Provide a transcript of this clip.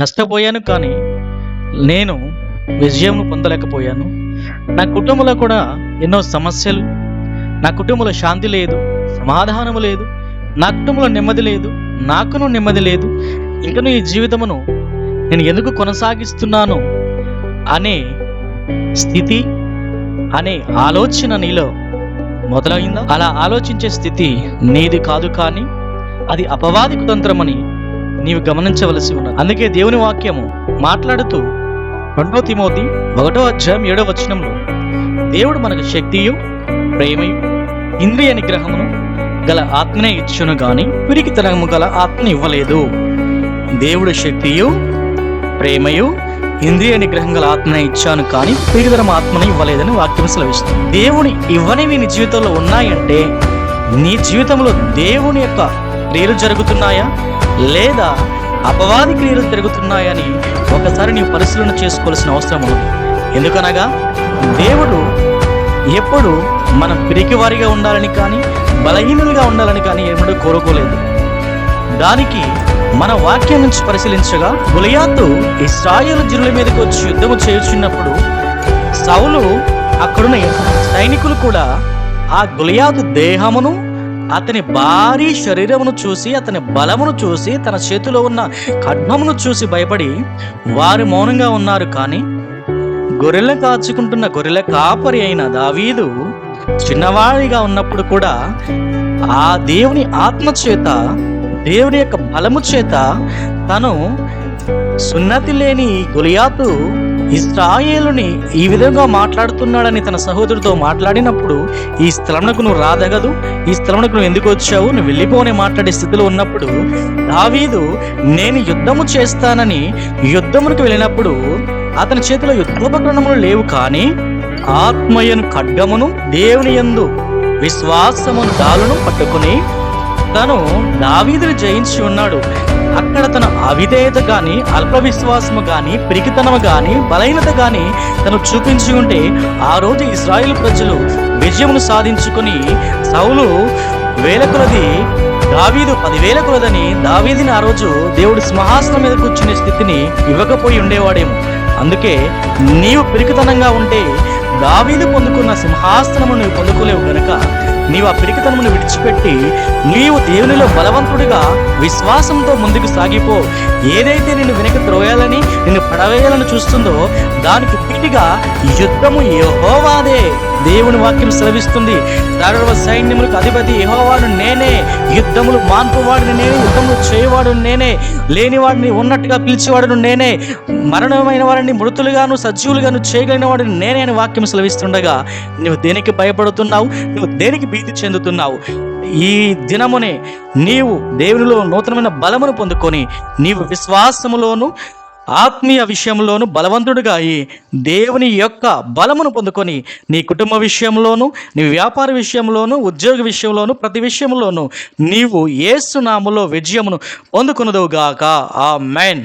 నష్టపోయాను, కానీ నేను విజయం పొందలేకపోయాను. నా కుటుంబంలో కూడా ఎన్నో సమస్యలు, నా కుటుంబంలో శాంతి లేదు, సమాధానము లేదు, నా కుటుంబంలో నెమ్మది లేదు, నాకును నెమ్మది లేదు. ఇంకను ఈ జీవితమును నేను ఎందుకు కొనసాగిస్తున్నాను అనే స్థితి, అనే ఆలోచన నీలో మొదలైందా? అలా ఆలోచించే స్థితి నీది కాదు, కానీ అది అపవాది కుతంత్రమని నీవు గమనించవలసి ఉన్నది. అందుకే దేవుని వాక్యము మాట్లాడుతూ 2 తిమోతి 1:7 దేవుడు మనకు శక్తియు, ప్రేమయు, ఇంద్రియ నిగ్రహమును గల ఆత్మనే ఇచ్చును గాని పిరికితనము గల ఆత్మను ఇవ్వలేదు. దేవుడు శక్తియు, ప్రేమయు, ఇంద్రియ నిగ్రహం గల ఆత్మనే ఇచ్చాను, కానీ పిరికితనం ఆత్మను ఇవ్వలేదని వాక్యం సెలవిస్తుంది. దేవుని ఇవ్వనివి నీ జీవితంలో ఉన్నాయంటే నీ జీవితంలో దేవుని యొక్క క్రియలు జరుగుతున్నాయా లేదా అపవాది క్రియలు జరుగుతున్నాయని ఒకసారి నీవు పరిశీలన చేసుకోవాల్సిన అవసరం ఉంది. ఎందుకనగా దేవుడు ఎప్పుడు మనం పిరికివారిగా ఉండాలని కానీ బలహీనులుగా ఉండాలని కానీ ఎన్నడూ కోరుకోలేదు. దానికి మన వాక్యం నుంచి పరిశీలించగా గొలియాతు ఇశ్రాయేలు జనుల మీదకి వచ్చి యుద్ధము చేయుచున్నప్పుడు సౌలు అక్కడున్న సైనికులు కూడా ఆ గొలియాతు దేహమును, అతని భారీ శరీరమును చూసి, అతని బలమును చూసి, తన చేతిలో ఉన్న ఖడ్గమును చూసి భయపడి వారు మౌనంగా ఉన్నారు. కానీ గొర్రెల కాచుకుంటున్న గొర్రెల కాపరి అయిన దావీదు చిన్నవాడిగా ఉన్నప్పుడు కూడా ఆ దేవుని ఆత్మ చేత, దేవుని యొక్క బలము చేత తను సున్నతి లేని గొలియాతు ఇశ్రాయేలుని ఈ విధంగా మాట్లాడుతున్నాడని తన సహోదరుడితో మాట్లాడినప్పుడు, ఈ స్థలమునకు నువ్వు రాదగదు, ఈ స్థలమునకు నువ్వు ఎందుకు వచ్చావు, నువ్వు వెళ్ళిపోని మాట్లాడే స్థితిలో ఉన్నప్పుడు దావీదు నేను యుద్ధము చేస్తానని యుద్ధమునికి వెళ్ళినప్పుడు అతని చేతిలో యుద్ధోపకరణములు లేవు, కానీ ఆత్మయను ఖడ్గమును, దేవుని యందు విశ్వాసమును డాలును పట్టుకుని తను దావీదుని జయించి ఉన్నాడు. అక్కడ తన అవిధేయత కానీ, అల్ప విశ్వాసము కానీ, పిరికితనము కానీ, బలహీనత కానీ తను చూపించి ఉంటే ఆ రోజు ఇశ్రాయేలు ప్రజలు విజయమును సాధించుకొని సౌలు 1000 కొలది, దావీదు 10,000 కొలదని దావీదుని ఆ రోజు దేవుడు సింహాసనం మీద కూర్చునే స్థితిని ఇవ్వకపోయి ఉండేవాడేమో. అందుకే నీవు పిరికితనంగా ఉంటే దావీదు పొందుకున్న సింహాసనము నువ్వు పొందుకోలేవు గనక నీవు ఆ పిరికితనమును విడిచిపెట్టి నీవు దేవునిలో బలవంతుడిగా విశ్వాసంతో ముందుకు సాగిపో. ఏదైతే నిన్ను వెనక త్రోయాలని, నిన్ను పడవేయాలని చూస్తుందో దానికి పీటిగా యుద్ధము యెహోవాదే. దేవుని వాక్యం సెలవిస్తుంది, సర్వ సైన్యములకు అధిపతి యెహోవాను నేనే, యుద్ధములు మాన్పువాడిని నేనే, యుద్ధములు చేయవాడు నేనే, లేనివాడిని ఉన్నట్టుగా పిలిచేవాడును నేనే, మరణమైన వారిని మృతులుగాను సజీవులుగాను చేయగలిగిన వాడిని నేనే అని వాక్యం సెలవిస్తుండగా నువ్వు దేనికి భయపడుతున్నావు? నువ్వు దేనికి భీతి చెందుతున్నావు? ఈ దినమునే నీవు దేవునిలో నూతనమైన బలమును పొందుకొని నీవు విశ్వాసములోను ఆత్మీయ విషయంలోను బలవంతుడిగా అయి దేవుని యొక్క బలమును పొందుకొని నీ కుటుంబ విషయంలోను, నీ వ్యాపార విషయంలోను, ఉద్యోగ విషయంలోను, ప్రతి విషయంలోనూ నీవు యేసు నామములో విజయమును పొందుకొనుదువుగాక. ఆమేన్.